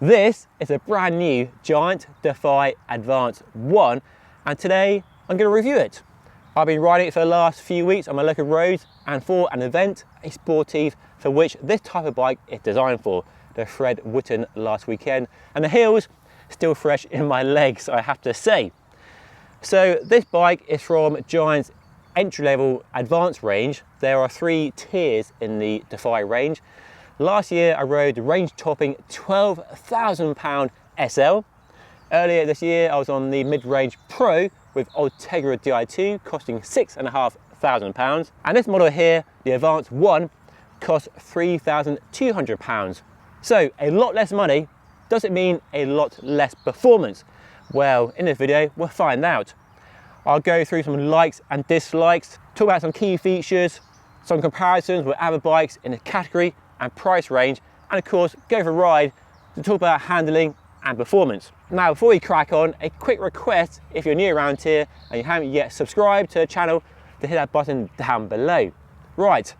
This is a brand new Giant Defy Advanced 1, and today I'm going to review it. I've been riding it for the last few weeks on my local roads and for an event, a sportive for which this type of bike is designed for, the Fred Wotton last weekend, and the heels still fresh in my legs, I have to say. So this bike is from Giant's entry-level advanced range. There are 3 tiers in the Defy range. Last year I rode the range-topping £12,000 SL. Earlier this year I was on the mid-range Pro with Ultegra Di2 costing £6,500. And this model here, the Advanced 1, costs £3,200. So a lot less money. Does it mean a lot less performance? Well, in this video we'll find out. I'll go through some likes and dislikes, talk about some key features, some comparisons with other bikes in the category and price range, and of course go for a ride to talk about handling and performance. Now before we crack on, a quick request: if you're new around here and you haven't yet subscribed to the channel, to hit that button down below. Right,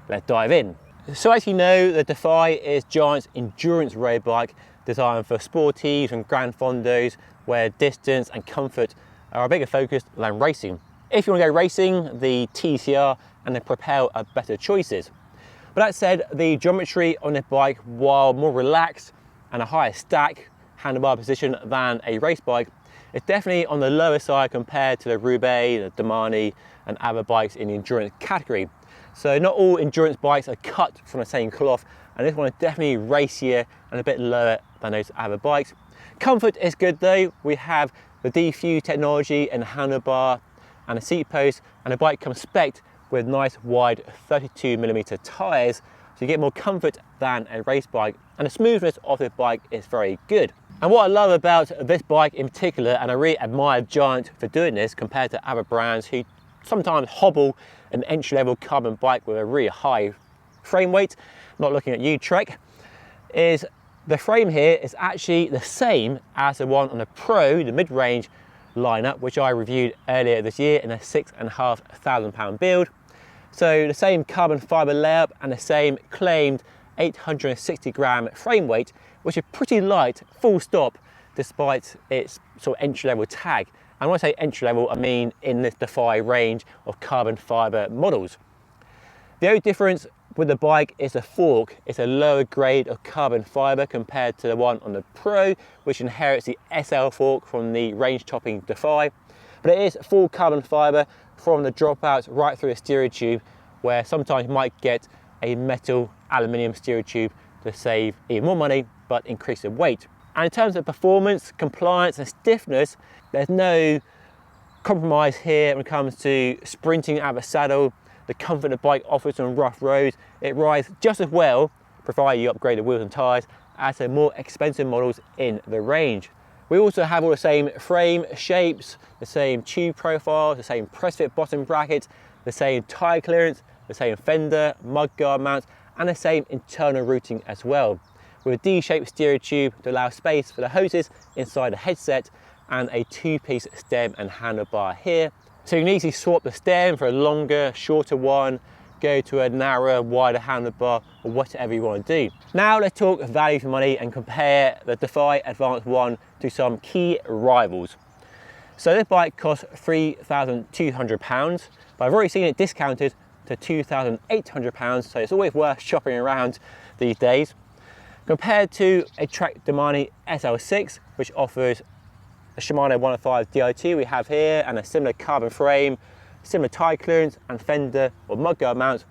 let's dive in. So as you know, the Defy is Giant's endurance road bike designed for sportives and grand fondos where distance and comfort are a bigger focus than racing. If you want to go racing, the TCR and the Propel are better choices. But that said, the geometry on this bike, while more relaxed and a higher stack handlebar position than a race bike, is definitely on the lower side compared to the Roubaix, the Domani and other bikes in the endurance category. So not all endurance bikes are cut from the same cloth, and this one is definitely racier and a bit lower than those other bikes. Comfort is good though. We have the Defuse technology in the handlebar and the seat post, and the bike comes spec'd with nice wide 32mm tyres, so you get more comfort than a race bike, and the smoothness of this bike is very good. And what I love about this bike in particular, and I really admire Giant for doing this compared to other brands who sometimes hobble an entry-level carbon bike with a really high frame weight, not looking at you Trek, is the frame here is actually the same as the one on the Pro, the mid-range lineup, which I reviewed earlier this year in a £6,500 build. So the same carbon fibre layout and the same claimed 860-gram frame weight, which is pretty light, full stop, despite its sort of entry-level tag. And when I say entry-level, I mean in this Defy range of carbon fibre models. The only difference with the bike is the fork. It's a lower grade of carbon fibre compared to the one on the Pro, which inherits the SL fork from the range-topping Defy. But it is full carbon fibre from the dropouts right through the steering tube, where sometimes you might get a metal aluminium steering tube to save even more money but increase the weight. And in terms of performance, compliance and stiffness, there's no compromise here when it comes to sprinting out of a saddle. The comfort the bike offers on rough roads, it rides just as well, provided you upgrade the wheels and tyres, as the more expensive models in the range. We also have all the same frame shapes, the same tube profiles, the same press fit bottom brackets, the same tyre clearance, the same fender, mudguard mounts, and the same internal routing as well, with a D-shaped steering tube to allow space for the hoses inside the headset, and a 2-piece stem and handlebar here. So you can easily swap the stem for a longer, shorter one, go to a narrower, wider handlebar, or whatever you want to do. Now let's talk value for money and compare the Defy Advanced 1 to some key rivals. So this bike costs £3,200, but I've already seen it discounted to £2,800, so it's always worth shopping around these days. Compared to a Trek Domani SL6, which offers a Shimano 105 Di2 we have here, and a similar carbon frame, similar tyre clearance and fender or mudguard mounts,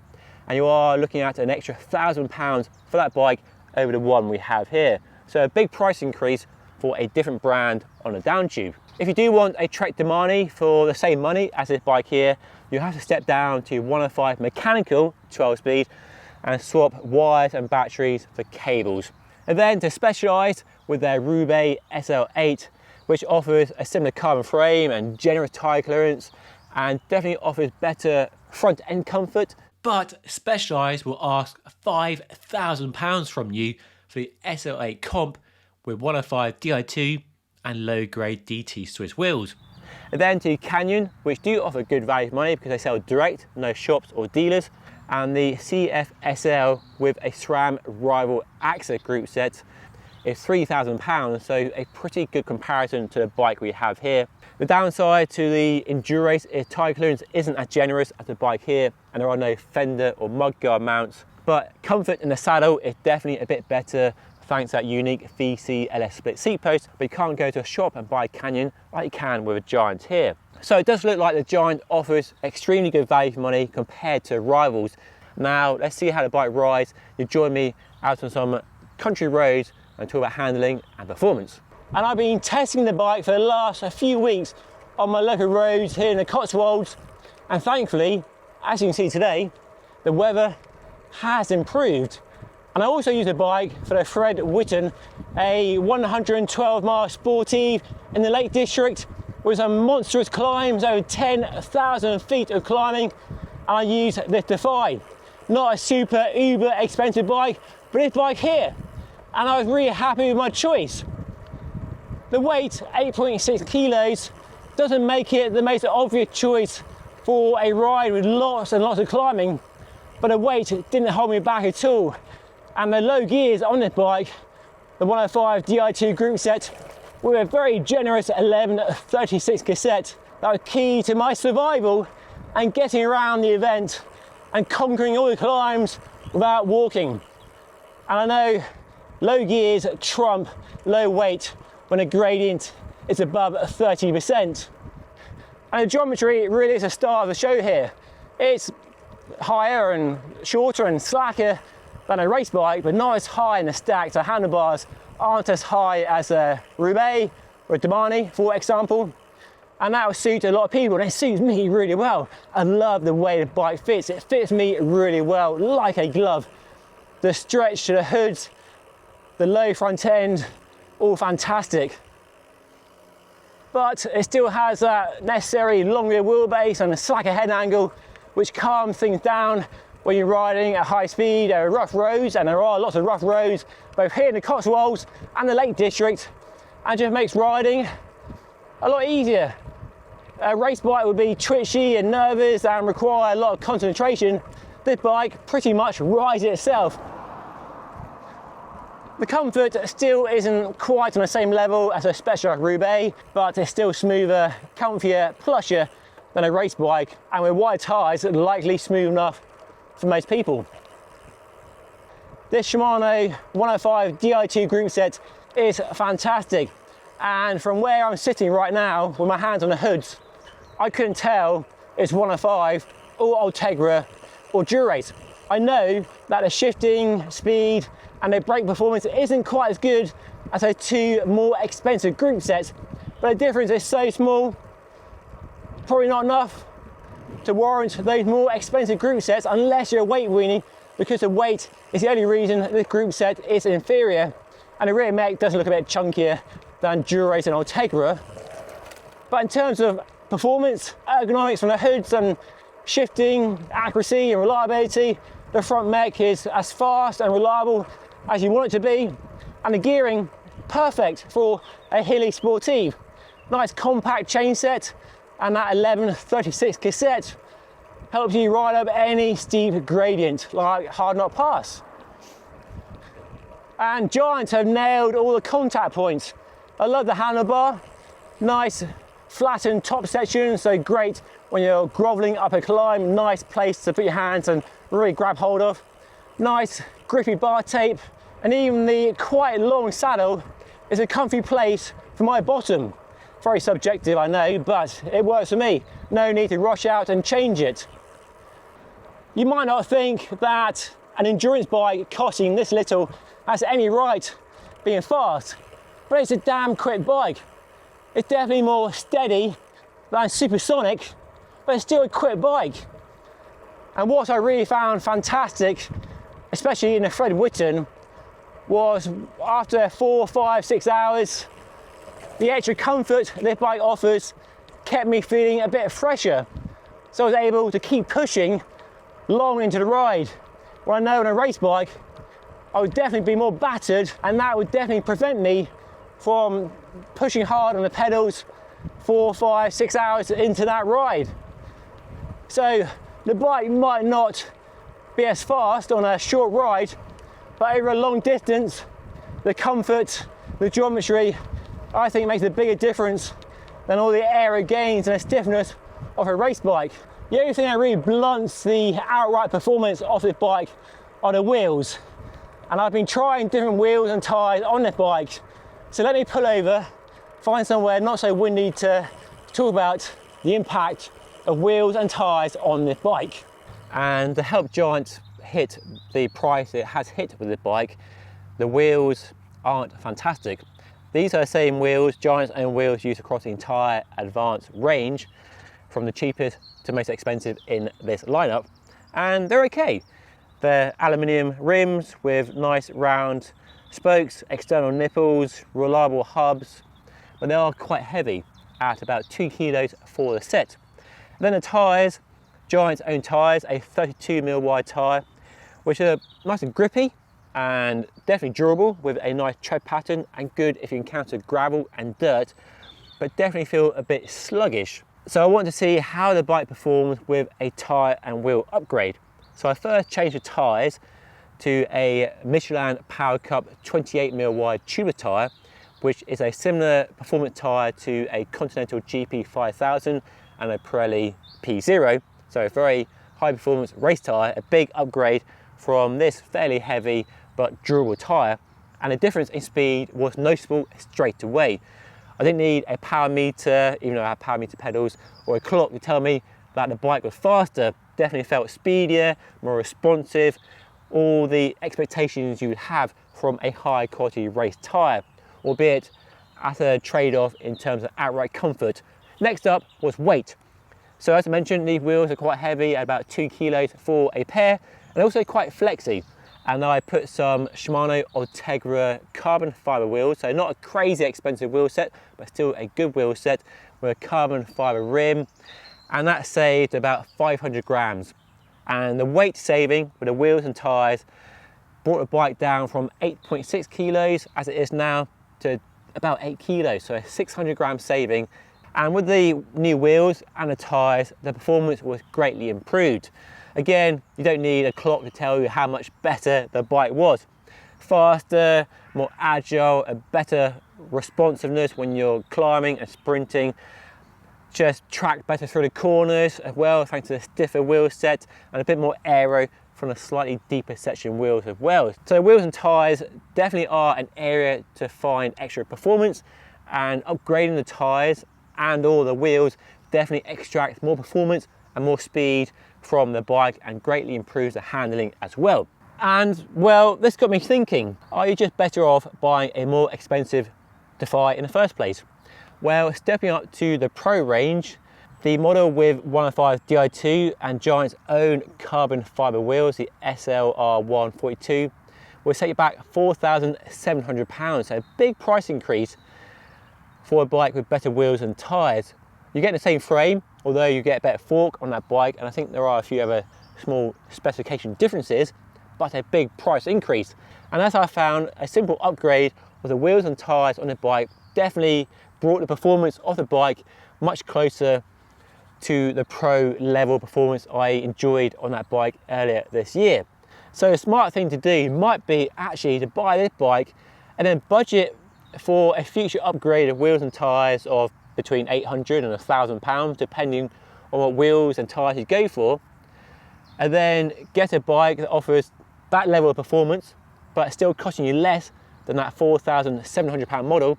and you are looking at an extra £1,000 for that bike over the one we have here. So a big price increase for a different brand on a down tube. If you do want a Trek Domani for the same money as this bike here, you have to step down to 105 mechanical 12-speed and swap wires and batteries for cables. And then to Specialized with their Roubaix SL8, which offers a similar carbon frame and generous tyre clearance, and definitely offers better front end comfort. But Specialized will ask £5,000 from you for the SL8 comp with 105 Di2 and low grade DT Swiss wheels. And then to Canyon, which do offer good value for money because they sell direct, no shops or dealers, and the CFSL with a SRAM rival AXA group set. is £3,000, so a pretty good comparison to the bike we have here. The downside to the Endurace is tyre clearance isn't as generous as the bike here, and there are no fender or mudguard mounts, but comfort in the saddle is definitely a bit better thanks to that unique VC LS split seat post, but you can't go to a shop and buy a Canyon like you can with a Giant here. So it does look like the Giant offers extremely good value for money compared to rivals. Now let's see how the bike rides. You join me out on some country roads and talk about handling and performance. And I've been testing the bike for the last few weeks on my local roads here in the Cotswolds, and thankfully, as you can see today, the weather has improved. And I also use the bike for the Fred Whitten, a 112 mile sportive in the Lake District with some monstrous climbs, over 10,000 feet of climbing, and I use this Defy. Not a super uber expensive bike, but this bike here. And I was really happy with my choice. The weight, 8.6 kilos, doesn't make it the most obvious choice for a ride with lots and lots of climbing, but the weight didn't hold me back at all. And the low gears on this bike, the 105 Di2 group set, with a very generous 1136 cassette, that was key to my survival and getting around the event and conquering all the climbs without walking. And I know low gears trump low weight when a gradient is above 30%. And the geometry really is the star of the show here. It's higher and shorter and slacker than a race bike, but not as high in the stack. So handlebars aren't as high as a Roubaix or a Domani, for example. And that will suit a lot of people, and it suits me really well. I love the way the bike fits. It fits me really well, like a glove. The stretch to the hoods, the low front end, all fantastic. But it still has that necessary long rear wheelbase and a slacker head angle, which calms things down when you're riding at high speed. There are rough roads, and there are lots of rough roads, both here in the Cotswolds and the Lake District, and just makes riding a lot easier. A race bike would be twitchy and nervous and require a lot of concentration. This bike pretty much rides itself. The comfort still isn't quite on the same level as a Specialized Roubaix, but it's still smoother, comfier, plusher than a race bike, and with wide tyres, likely smooth enough for most people. This Shimano 105 Di2 group set is fantastic, and from where I'm sitting right now with my hands on the hoods, I couldn't tell it's 105 or Ultegra or Dura-Ace. I know that the shifting, speed and the brake performance isn't quite as good as those two more expensive group sets, but the difference is so small, probably not enough to warrant those more expensive group sets unless you're a weight weenie, because the weight is the only reason this group set is inferior, and the rear mech does look a bit chunkier than Dura-Ace and Ultegra. But in terms of performance, ergonomics from the hoods and shifting, accuracy and reliability, the front mech is as fast and reliable as you want it to be, and the gearing perfect for a hilly sportive. Nice compact chain set, and that 1136 cassette helps you ride up any steep gradient like Hard Knock Pass. And Giant have nailed all the contact points. I love the handlebar, nice flattened top section, so great when you're groveling up a climb, nice place to put your hands and really grab hold of. Nice grippy bar tape, and even the quite long saddle is a comfy place for my bottom. Very subjective, I know, but it works for me. No need to rush out and change it. You might not think that an endurance bike costing this little has any right being fast, but it's a damn quick bike. It's definitely more steady than supersonic, but it's still a quick bike. And what I really found fantastic, especially in the Fred Whitten, was after 4, 5, 6 hours, the extra comfort this bike offers kept me feeling a bit fresher. So I was able to keep pushing long into the ride. Well, I know on a race bike, I would definitely be more battered, and that would definitely prevent me from pushing hard on the pedals 4, 5, 6 hours into that ride. So the bike might not be as fast on a short ride, but over a long distance, the comfort, the geometry, I think makes a bigger difference than all the aero gains and the stiffness of a race bike. The only thing that really blunts the outright performance of this bike are the wheels. And I've been trying different wheels and tyres on this bike. So let me pull over, find somewhere not so windy to talk about the impact of wheels and tyres on this bike. And to help Giant hit the price it has hit with this bike, the wheels aren't fantastic. These are the same wheels, Giant's own wheels used across the entire Advanced range, from the cheapest to most expensive in this lineup, and they're okay. They're aluminium rims with nice round spokes, external nipples, reliable hubs, but they are quite heavy at about 2 kilos for the set. And then the tyres, Giant's own tyres, a 32mm wide tyre, which are nice and grippy and definitely durable with a nice tread pattern and good if you encounter gravel and dirt, but definitely feel a bit sluggish. So I want to see how the bike performs with a tyre and wheel upgrade. So I first changed the tyres to a Michelin Power Cup 28mm wide tubular tyre, which is a similar performance tyre to a Continental GP 5000 and a Pirelli P0. So a very high performance race tyre, a big upgrade from this fairly heavy but durable tyre. And the difference in speed was noticeable straight away. I didn't need a power meter, even though I had power meter pedals, or a clock to tell me that the bike was faster. Definitely felt speedier, more responsive, all the expectations you would have from a high quality race tyre, albeit at a trade-off in terms of outright comfort. Next up was weight. So as I mentioned, these wheels are quite heavy, at about 2 kilos for a pair, and also quite flexy. And I put some Shimano Ultegra carbon fibre wheels, so not a crazy expensive wheel set, but still a good wheel set with a carbon fibre rim, and that saved about 500 grams. And the weight saving with the wheels and tyres brought the bike down from 8.6 kilos as it is now to about 8 kilos, so a 600 gram saving. And with the new wheels and the tyres, the performance was greatly improved. Again, you don't need a clock to tell you how much better the bike was. Faster, more agile, a better responsiveness when you're climbing and sprinting. Just tracked better through the corners as well, thanks to the stiffer wheel set and a bit more aero from the slightly deeper section wheels as well. So wheels and tyres definitely are an area to find extra performance, and upgrading the tyres and all the wheels definitely extracts more performance and more speed from the bike and greatly improves the handling as well. And well, this got me thinking, are you just better off buying a more expensive Defy in the first place? Well, stepping up to the Pro range, the model with 105 Di2 and Giant's own carbon fibre wheels, the SLR 142, will set you back £4,700, so a big price increase for a bike with better wheels and tyres. You get the same frame, although you get a better fork on that bike, and I think there are a few other small specification differences, but a big price increase. And as I found, a simple upgrade of the wheels and tyres on the bike definitely brought the performance of the bike much closer to the pro level performance I enjoyed on that bike earlier this year. So a smart thing to do might be actually to buy this bike and then budget for a future upgrade of wheels and tyres of between £800 and £1,000, depending on what wheels and tyres you go for, and then get a bike that offers that level of performance but still costing you less than that £4,700 model,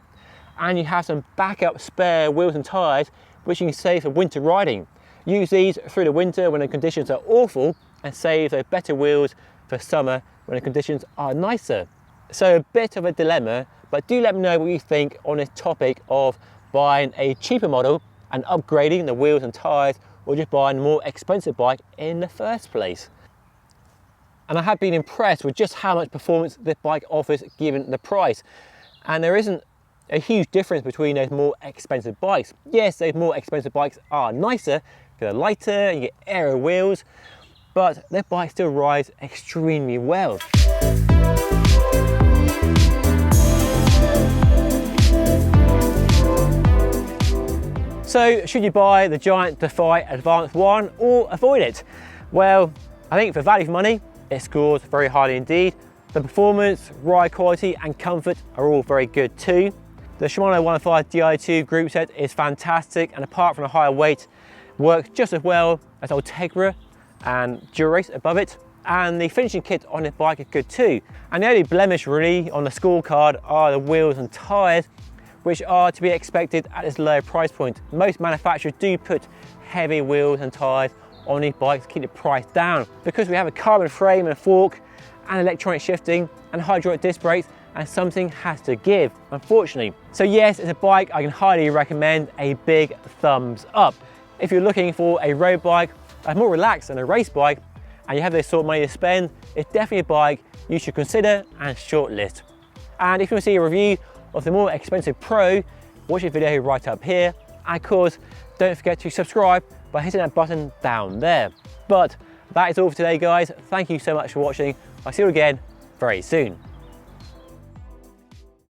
and you have some backup spare wheels and tyres which you can save for winter riding. Use these through the winter when the conditions are awful, and save those better wheels for summer when the conditions are nicer. So a bit of a dilemma, but do let me know what you think on this topic of buying a cheaper model and upgrading the wheels and tyres, or just buying a more expensive bike in the first place. And I have been impressed with just how much performance this bike offers given the price. And there isn't a huge difference between those more expensive bikes. Yes, those more expensive bikes are nicer, they're lighter, you get aero wheels, but their bike still rides extremely well. So should you buy the Giant Defy Advanced 1 or avoid it? Well, I think for value for money, it scores very highly indeed. The performance, ride quality and comfort are all very good too. The Shimano 105 Di2 group set is fantastic, and apart from a higher weight, works just as well as Ultegra and Durace above it. And the finishing kit on this bike is good too. And the only blemish really on the scorecard are the wheels and tyres, which are to be expected at this lower price point. Most manufacturers do put heavy wheels and tyres on these bikes to keep the price down. Because we have a carbon frame and a fork and electronic shifting and hydraulic disc brakes, and something has to give, unfortunately. So yes, it's a bike I can highly recommend, a big thumbs up. If you're looking for a road bike that's more relaxed than a race bike, and you have this sort of money to spend, it's definitely a bike you should consider and shortlist. And if you want to see a review of the more expensive Pro, watch the video right up here. And of course, don't forget to subscribe by hitting that button down there. But that is all for today, guys. Thank you so much for watching. I'll see you again very soon.